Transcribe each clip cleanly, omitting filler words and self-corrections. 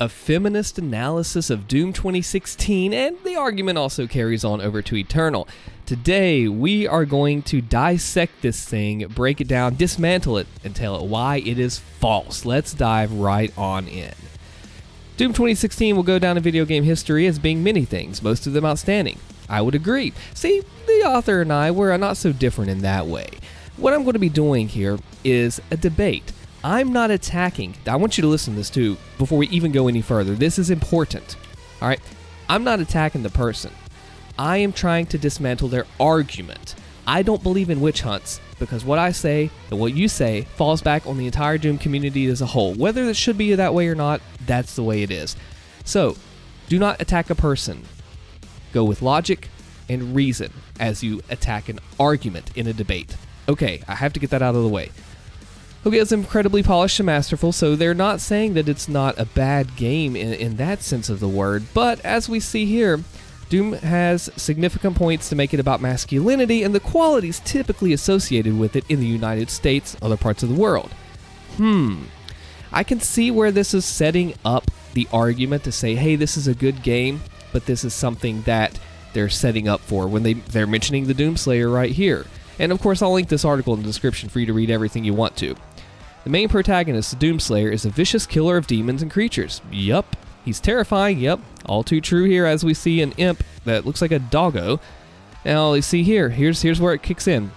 a feminist analysis of Doom 2016, and the argument also carries on over to Eternal. Today, we are going to dissect this thing, break it down, dismantle it, and tell it why it is false. Let's dive right on in. Doom 2016 will go down in video game history as being many things, most of them outstanding. I would agree. See, the author and I were not so different in that way. What I'm going to be doing here is a debate. I'm not attacking. I want you to listen to this too before we even go any further. This is important. All right? I'm not attacking the person. I am trying to dismantle their argument. I don't believe in witch hunts because what I say and what you say falls back on the entire Doom community as a whole. Whether it should be that way or not, that's the way it is. So, do not attack a person. Go with logic and reason as you attack an argument in a debate. Okay, I have to get that out of the way. Okay, it's incredibly polished and masterful, so they're not saying that it's not a bad game in that sense of the word, but as we see here, Doom has significant points to make it about masculinity and the qualities typically associated with it in the United States, other parts of the world. I can see where this is setting up the argument to say, hey, this is a good game, but this is something that they're setting up for when they're mentioning the Doomslayer right here. And of course, I'll link this article in the description for you to read everything you want to. The main protagonist, the Doomslayer, is a vicious killer of demons and creatures. Yup. He's terrifying, yep. All too true here as we see an imp that looks like a doggo. Now, you see here, here's where it kicks in.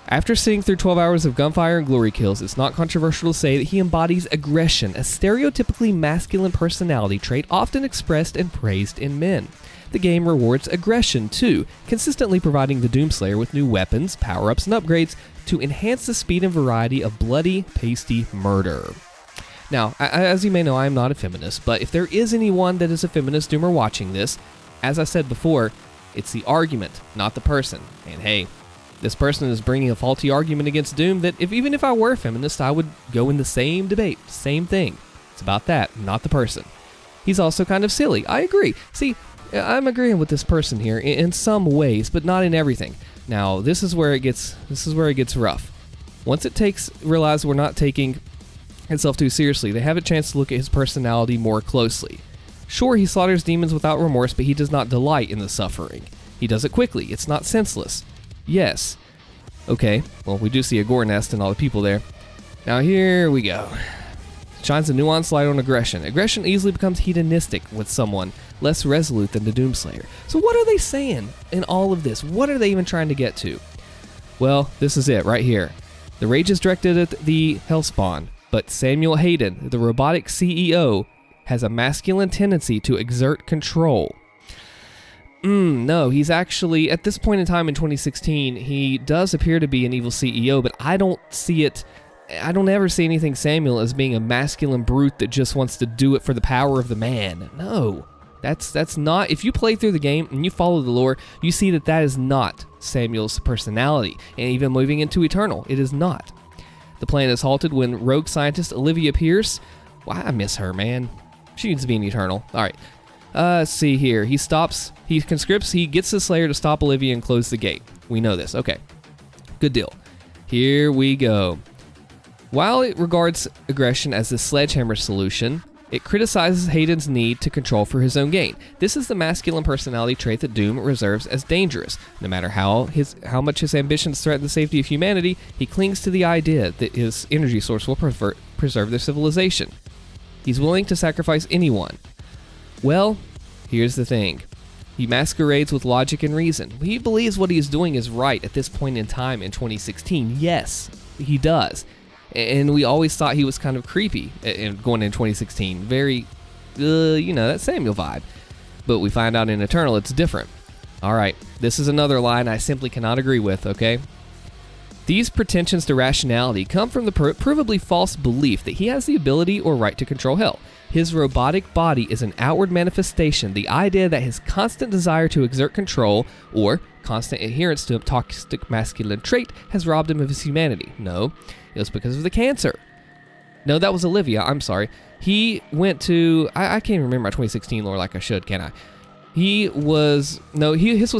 After sitting through 12 hours of gunfire and glory kills, it's not controversial to say that he embodies aggression, a stereotypically masculine personality trait often expressed and praised in men. The game rewards aggression too, consistently providing the Doomslayer with new weapons, power-ups, and upgrades to enhance the speed and variety of bloody, pasty murder. Now, as you may know, I am not a feminist, but if there is anyone that is a feminist Doomer watching this, as I said before, it's the argument, not the person. And hey, this person is bringing a faulty argument against Doom that even if I were a feminist, I would go in the same debate, same thing. It's about that, not the person. He's also kind of silly. I agree. See, I'm agreeing with this person here in some ways, but not in everything. Now, this is where it gets rough. Once it realize we're not taking itself too seriously, they have a chance to look at his personality more closely. Sure, he slaughters demons without remorse, but he does not delight in the suffering. He does it quickly. It's not senseless. Yes. Okay, well, we do see a gore nest and all the people there. Now, here we go. Shines a nuanced light on aggression. Aggression easily becomes hedonistic with someone less resolute than the Doomslayer. So what are they saying in all of this? What are they even trying to get to? Well, this is it right here. The rage is directed at the Hellspawn, but Samuel Hayden, the robotic CEO, has a masculine tendency to exert control. No, he's actually, at this point in time in 2016, he does appear to be an evil CEO, but I don't ever see anything Samuel as being a masculine brute that just wants to do it for the power of the man. No, that's not. If you play through the game and you follow the lore, you see that is not Samuel's personality. And even moving into Eternal, it is not. The plan is halted when rogue scientist Olivia Pierce, I miss her, man. She needs to be in Eternal. All right, let's see here. He conscripts, he gets the Slayer to stop Olivia and close the gate. We know this. Okay, good deal. Here we go. While it regards aggression as the sledgehammer solution, it criticizes Hayden's need to control for his own gain. This is the masculine personality trait that Doom reserves as dangerous. No matter how much his ambitions threaten the safety of humanity, he clings to the idea that his energy source will preserve their civilization. He's willing to sacrifice anyone. Well, here's the thing. He masquerades with logic and reason. He believes what he is doing is right at this point in time in 2016. Yes, he does. And we always thought he was kind of creepy going in 2016. Very, that Samuel vibe. But we find out in Eternal it's different. All right, this is another line I simply cannot agree with, okay? These pretensions to rationality come from the provably false belief that he has the ability or right to control hell. His robotic body is an outward manifestation, the idea that his constant desire to exert control or constant adherence to a toxic masculine trait has robbed him of his humanity. No, it was because of the cancer. No, that was Olivia. I'm sorry. He went to... I can't even remember my 2016 lore like I should, can I? His was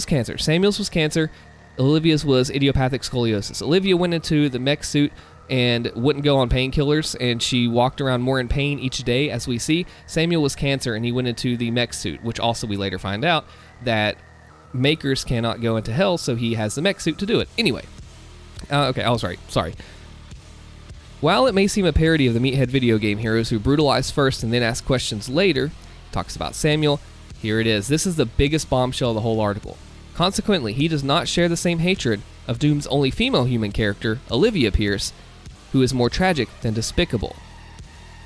cancer. Samuel's was cancer. Olivia's was idiopathic scoliosis. Olivia went into the mech suit and wouldn't go on painkillers, and she walked around more in pain each day, as we see. Samuel was cancer, and he went into the mech suit, which also we later find out that makers cannot go into hell, so he has the mech suit to do it. Anyway, okay, I was right. Sorry. While it may seem a parody of the meathead video game heroes who brutalize first and then ask questions later, talks about Samuel, here it is. This is the biggest bombshell of the whole article. Consequently, he does not share the same hatred of Doom's only female human character, Olivia Pierce, who is more tragic than despicable.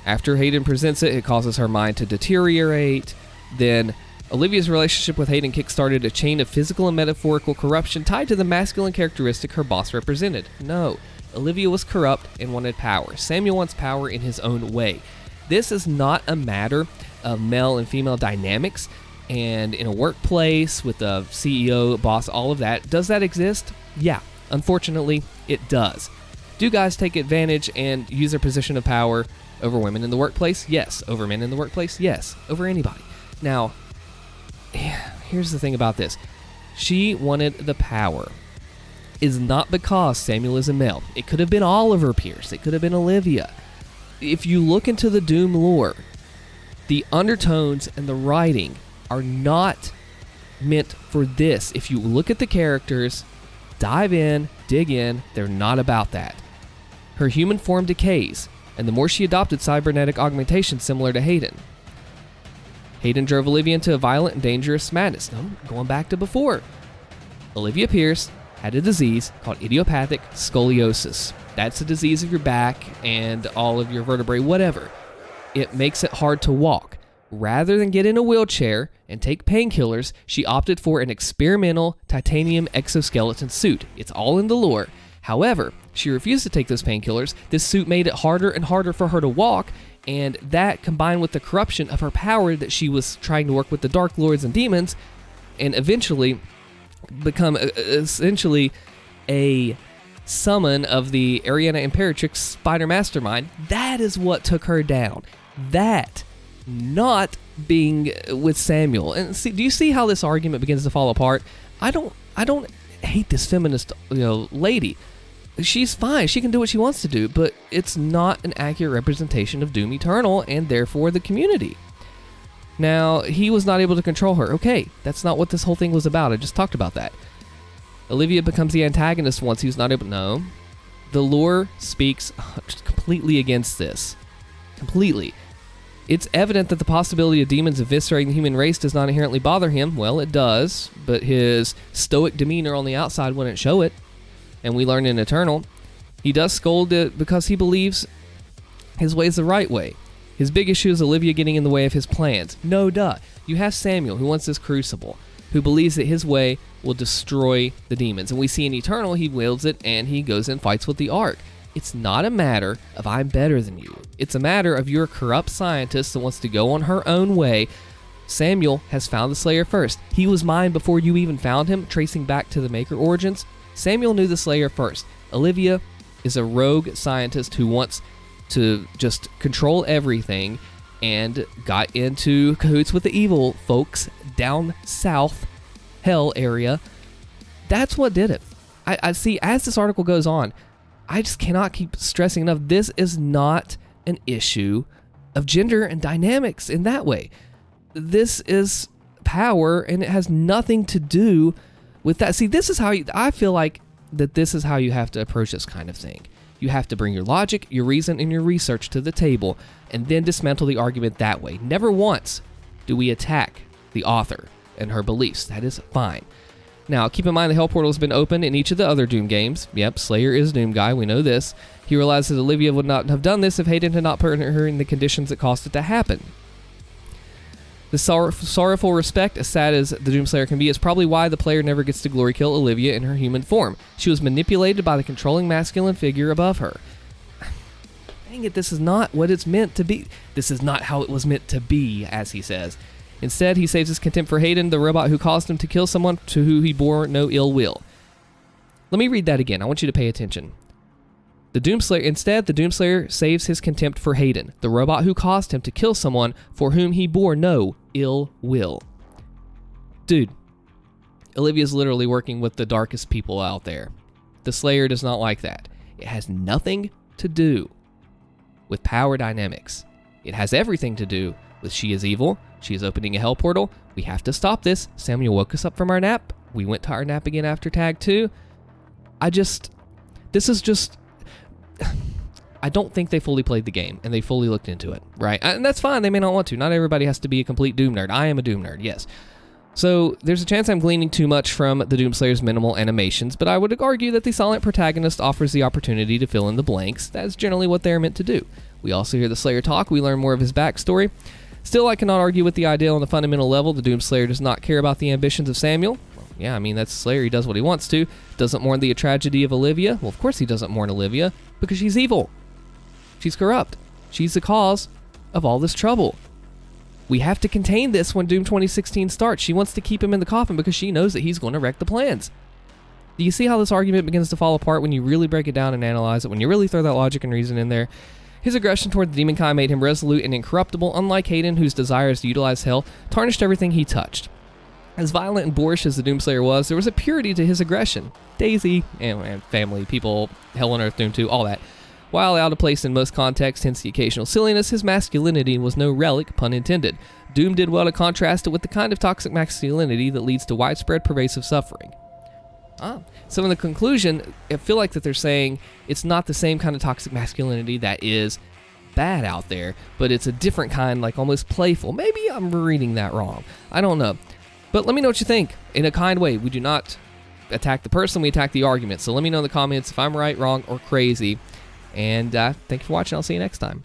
After Hayden presents it, it causes her mind to deteriorate. Then Olivia's relationship with Hayden kickstarted a chain of physical and metaphorical corruption tied to the masculine characteristic her boss represented. No, Olivia was corrupt and wanted power. Samuel wants power in his own way. This is not a matter of male and female dynamics and in a workplace with a CEO, boss, all of that. Does that exist? Yeah, unfortunately, it does. Do guys take advantage and use their position of power over women in the workplace? Yes. Over men in the workplace? Yes. Over anybody. Now, here's the thing about this. She wanted the power. Is not because Samuel is a male. It could have been Oliver Pierce. It could have been Olivia. If you look into the Doom lore, the undertones and the writing are not meant for this. If you look at the characters, dive in, dig in, they're not about that. Her human form decays, and the more she adopted cybernetic augmentation similar to Hayden. Hayden drove Olivia into a violent and dangerous madness. No, going back to before. Olivia Pierce had a disease called idiopathic scoliosis. That's a disease of your back and all of your vertebrae, whatever. It makes it hard to walk. Rather than get in a wheelchair and take painkillers, she opted for an experimental titanium exoskeleton suit. It's all in the lore. However, she refused to take those painkillers. This suit made it harder and harder for her to walk, and that combined with the corruption of her power that she was trying to work with the Dark Lords and demons, and eventually become essentially a summon of the Ariana Imperatrix Spider Mastermind. That is what took her down. That, not being with Samuel. And see, do you see how this argument begins to fall apart? I don't hate this feminist, lady. She's fine. She can do what she wants to do, but it's not an accurate representation of Doom Eternal and therefore the community. Now, he was not able to control her. Okay, that's not what this whole thing was about. I just talked about that. Olivia becomes the antagonist once he was not able... No. The lore speaks completely against this. Completely. It's evident that the possibility of demons eviscerating the human race does not inherently bother him. Well, it does, but his stoic demeanor on the outside wouldn't show it. And we learn in Eternal, he does scold it because he believes his way is the right way. His big issue is Olivia getting in the way of his plans. No duh. You have Samuel, who wants this crucible, who believes that his way will destroy the demons. And we see in Eternal, he wields it and he goes and fights with the Ark. It's not a matter of I'm better than you. It's a matter of you're a corrupt scientist that wants to go on her own way. Samuel has found the Slayer first. He was mine before you even found him, tracing back to the Maker origins. Samuel knew the Slayer first. Olivia is a rogue scientist who wants to just control everything and got into cahoots with the evil folks down south, hell area. That's what did it. I see, as this article goes on, I just cannot keep stressing enough, this is not an issue of gender and dynamics in that way. This is power, and it has nothing to do with that. See, this is how I feel like that this is how you have to approach this kind of thing. You have to bring your logic, your reason, and your research to the table, and then dismantle the argument that way. Never once do we attack the author and her beliefs. That is fine. Now, keep in mind the Hell Portal has been opened in each of the other Doom games. Yep, Slayer is Doom Guy, we know this. He realizes that Olivia would not have done this if Hayden had not put her in the conditions that caused it to happen. The sorrowful respect, as sad as the Doomslayer can be, is probably why the player never gets to glory kill Olivia in her human form. She was manipulated by the controlling masculine figure above her. Dang it, this is not what it's meant to be. This is not how it was meant to be, as he says. Instead, he saves his contempt for Hayden, the robot who caused him to kill someone to whom he bore no ill will. Let me read that again. I want you to pay attention. Instead, the Doomslayer saves his contempt for Hayden, the robot who caused him to kill someone for whom he bore no ill will. Dude, Olivia's literally working with the darkest people out there. The Slayer does not like that. It has nothing to do with power dynamics. It has everything to do with she is evil, she is opening a hell portal, we have to stop this, Samuel woke us up from our nap, we went to our nap again after tag 2. I don't think they fully played the game, and they fully looked into it, right? And that's fine, they may not want to. Not everybody has to be a complete Doom nerd. I am a Doom nerd, yes. So there's a chance I'm gleaning too much from the Doomslayer's minimal animations, but I would argue that the silent protagonist offers the opportunity to fill in the blanks. That's generally what they're meant to do. We also hear the Slayer talk, we learn more of his backstory. Still, I cannot argue with the idea on the fundamental level. The Doomslayer does not care about the ambitions of Samuel. Well, yeah, I mean, that's Slayer, he does what he wants to. Doesn't mourn the tragedy of Olivia. Well, of course he doesn't mourn Olivia, because she's evil. She's corrupt. She's the cause of all this trouble. We have to contain this when Doom 2016 starts. She wants to keep him in the coffin because she knows that he's going to wreck the plans. Do you see how this argument begins to fall apart when you really break it down and analyze it, when you really throw that logic and reason in there? His aggression toward the demonkind made him resolute and incorruptible, unlike Hayden, whose desires to utilize hell tarnished everything he touched. As violent and boorish as the Doomslayer was, there was a purity to his aggression. Daisy, and family, people, Hell on Earth, Doom 2, all that. While out of place in most contexts, hence the occasional silliness, his masculinity was no relic, pun intended. Doom did well to contrast it with the kind of toxic masculinity that leads to widespread pervasive suffering. So in the conclusion, I feel like that they're saying it's not the same kind of toxic masculinity that is bad out there, but it's a different kind, like almost playful. Maybe I'm reading that wrong. I don't know. But let me know what you think. In a kind way, we do not attack the person, we attack the argument. So let me know in the comments if I'm right, wrong, or crazy. And thank you for watching. I'll see you next time.